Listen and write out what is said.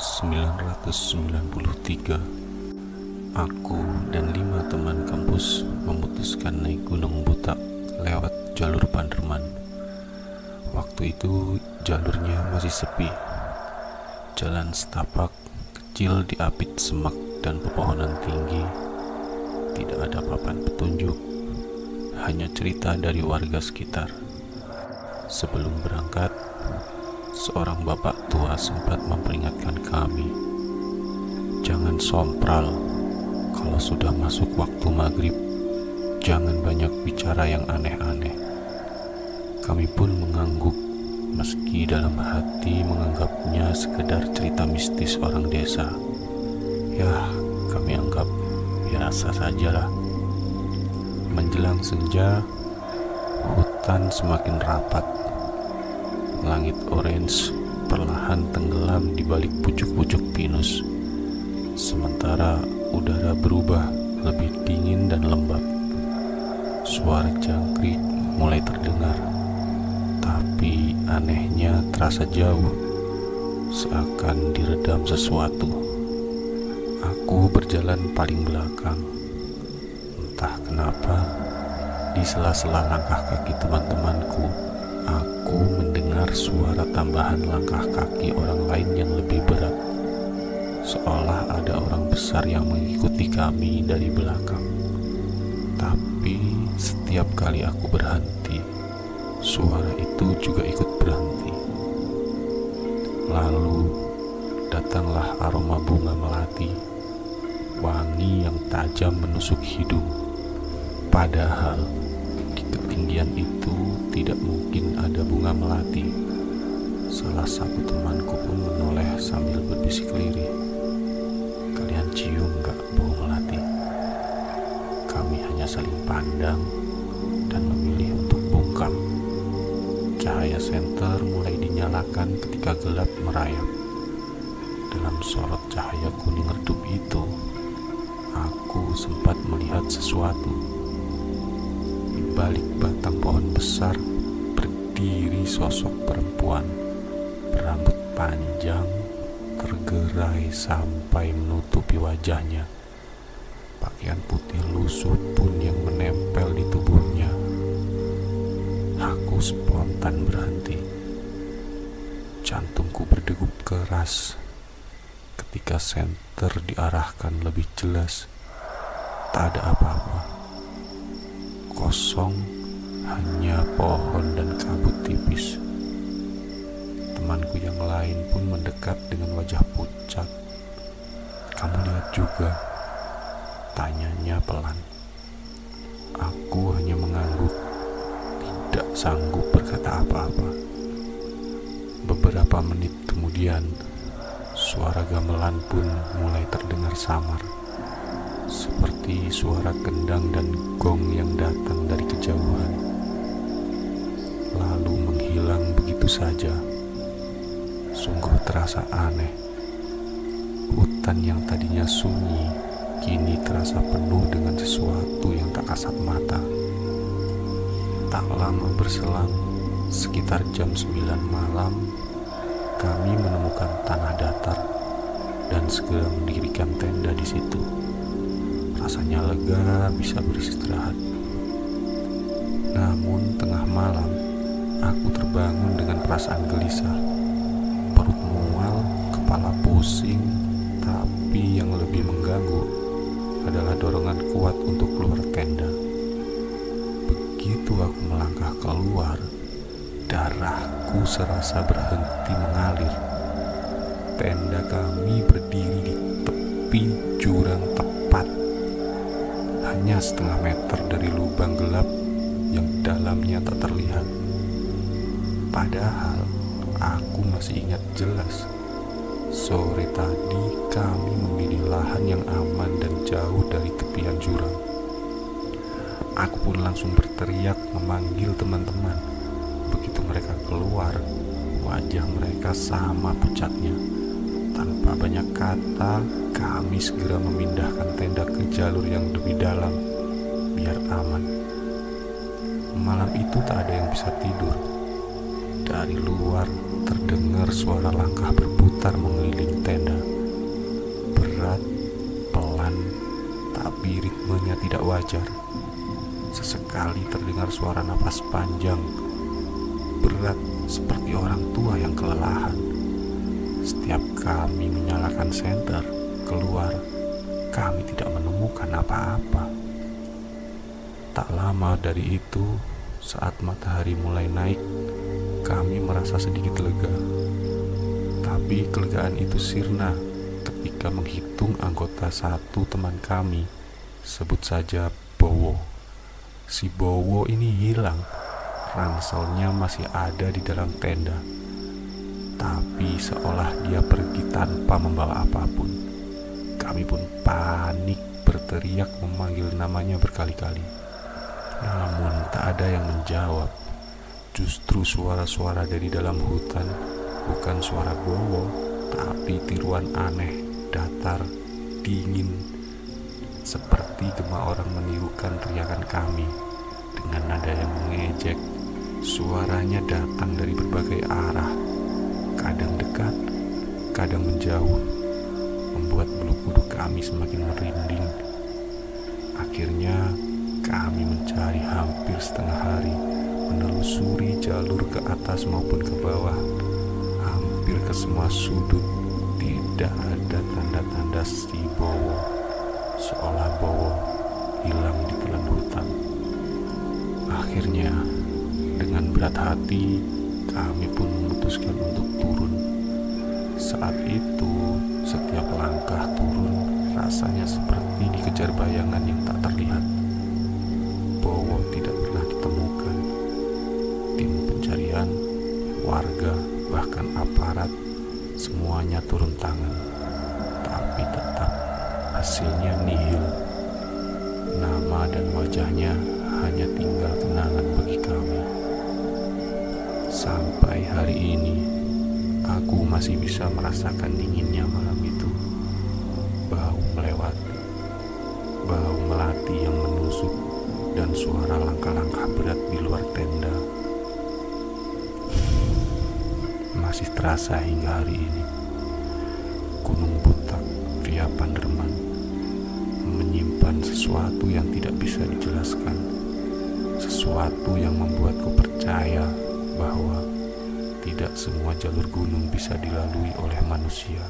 1993, aku dan 5 teman kampus memutuskan naik Gunung Butak lewat jalur Panderman. Waktu itu jalurnya masih sepi. Jalan setapak kecil diapit semak dan pepohonan tinggi. Tidak ada papan petunjuk, hanya cerita dari warga sekitar. Sebelum berangkat, seorang bapak tua sempat memperingatkan kami, jangan sompral. Kalau sudah masuk waktu maghrib, jangan banyak bicara yang aneh-aneh. Kami pun mengangguk, meski dalam hati menganggapnya sekedar cerita mistis orang desa. Ya, kami anggap biasa sajalah. Menjelang senja, hutan semakin rapat. Langit orange perlahan tenggelam di balik pucuk-pucuk pinus. Sementara udara berubah lebih dingin dan lembab. Suara jangkrik mulai terdengar, tapi anehnya terasa jauh, seakan diredam sesuatu. Aku berjalan paling belakang. Entah kenapa, di sela-sela langkah kaki teman-temanku, aku mendengar suara tambahan langkah kaki orang lain yang lebih berat, seolah ada orang besar yang mengikuti kami dari belakang. Tapi setiap kali aku berhenti, suara itu juga ikut berhenti. Lalu datanglah aroma bunga melati, wangi yang tajam menusuk hidung. Padahal di ketinggian itu tidak mungkin ada bunga melati. Salah satu temanku pun menoleh sambil berbisik lirih, kalian cium gak bau melati? Kami hanya saling pandang dan memilih untuk bungkam. Cahaya senter mulai dinyalakan ketika gelap merayap. Dalam sorot cahaya kuning redup itu, aku sempat melihat sesuatu. Di balik batang pohon besar berdiri sosok perempuan berambut panjang tergerai sampai menutupi wajahnya. Pakaian putih lusuh pun yang menempel di tubuhnya. Aku spontan berhenti. Jantungku berdegup keras ketika senter diarahkan lebih jelas. Tak ada apa-apa. Kosong, hanya pohon dan kabut tipis. Temanku yang lain pun mendekat dengan wajah pucat. Kamu lihat juga? Tanyanya pelan. Aku hanya mengangguk, tidak sanggup berkata apa-apa. Beberapa menit kemudian, suara gamelan pun mulai terdengar samar, seperti suara kendang dan gong yang datang dari kejauhan, lalu menghilang begitu saja. Sungguh terasa aneh. Hutan yang tadinya sunyi kini terasa penuh dengan sesuatu yang tak kasat mata. Tak lama berselang, sekitar jam 9 malam, kami menemukan tanah datar dan segera mendirikan tenda di situ. Rasanya lega bisa beristirahat. Namun tengah malam, aku terbangun dengan perasaan gelisah. Perut mual, kepala pusing, tapi yang lebih mengganggu adalah dorongan kuat untuk keluar tenda. Begitu aku melangkah keluar, darahku serasa berhenti mengalir. Tenda kami berdiri di tepi jurang tepat, hanya setengah meter dari lubang gelap yang dalamnya tak terlihat. Padahal aku masih ingat jelas, sore tadi kami memilih lahan yang aman dan jauh dari tepian jurang. Aku pun langsung berteriak memanggil teman-teman. Begitu mereka keluar, wajah mereka sama pucatnya. Tanpa banyak kata, kami segera memindahkan tenda ke jalur yang lebih dalam, biar aman. Malam itu tak ada yang bisa tidur. Dari luar terdengar suara langkah berputar mengelilingi tenda. Berat, pelan, tapi ritmenya tidak wajar. Sesekali terdengar suara napas panjang, berat seperti orang tua yang kelelahan. Setiap kami menyalakan senter keluar, kami tidak menemukan apa-apa. Tak lama dari itu, saat matahari mulai naik, kami merasa sedikit lega. Tapi kelegaan itu sirna ketika menghitung anggota satu teman kami, sebut saja Bowo. Si Bowo ini hilang, ranselnya masih ada di dalam tenda, tapi seolah dia pergi tanpa membawa apapun. Kami pun panik berteriak memanggil namanya berkali-kali. Namun tak ada yang menjawab. Justru suara-suara dari dalam hutan, bukan suara Bowo, tapi tiruan aneh, datar, dingin, seperti gema orang menirukan teriakan kami. Dengan nada yang mengejek, suaranya datang dari berbagai arah, kadang dekat, kadang menjauh, membuat bulu kuduk kami semakin merinding. Akhirnya kami mencari hampir setengah hari, menelusuri jalur ke atas maupun ke bawah. Hampir ke semua sudut tidak ada tanda-tanda si Bowo, seolah Bowo hilang di telan hutan. Akhirnya dengan berat hati kami pun memutuskan untuk turun. Saat itu setiap langkah turun rasanya seperti dikejar bayangan yang tak terlihat. Bowo tidak pernah ditemukan. Tim pencarian, warga, bahkan aparat, semuanya turun tangan. Tapi tetap hasilnya nihil. Nama dan wajahnya hanya tinggal kenangan bagi kami. Sampai hari ini, aku masih bisa merasakan dinginnya malam itu. Bau melewati, bau melati yang menusuk, dan suara langkah-langkah berat di luar tenda masih terasa hingga hari ini. Gunung Butak via Panderman menyimpan sesuatu yang tidak bisa dijelaskan, sesuatu yang membuatku percaya bahwa tidak semua jalur gunung bisa dilalui oleh manusia.